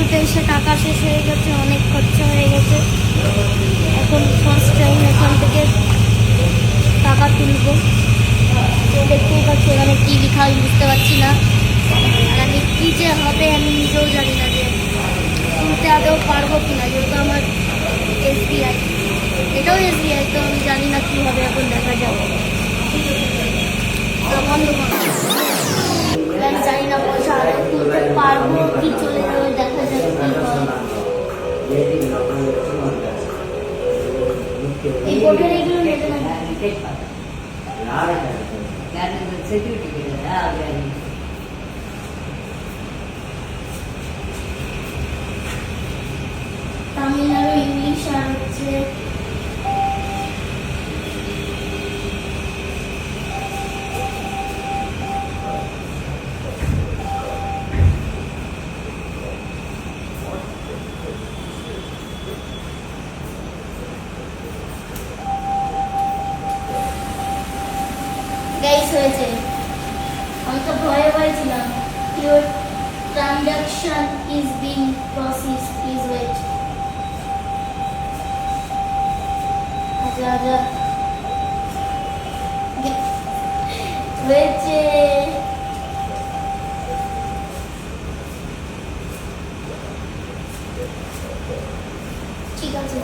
তুলতে এসে টাকা শেষ হয়ে গেছে, অনেক খরচা হয়ে গেছে। এখন ফার্স্ট টাইম এখান থেকে টাকা তুলব। তো দেখতেই পাচ্ছি এখানে কী লেখা আমি বুঝতে পারছি না, আর আমি কী যে হবে আমি নিজেও জানি না যে তুলতে আদৌ পারবো কি না, যেহেতু আমার SBI, এটাও SBI, তো আমি জানি না কী হবে, এখন দেখা যাবে। তো বন্ধ করো, আমি জানি না পয়সা আদৌ তুলতে পারবো কি চলে যাবে, দেখা যাবে কী হয়। এই বোর্ডের এগুলো নেবে না। তামিলনাড়ু, ইংলিশ আর হচ্ছে গাইস হয়েছে। আমি তো ভয়ে ভয়ে ছিলাম। Your transaction is being processed, please wait. আচ্ছা আচ্ছা হয়েছে। ঠিক আছে।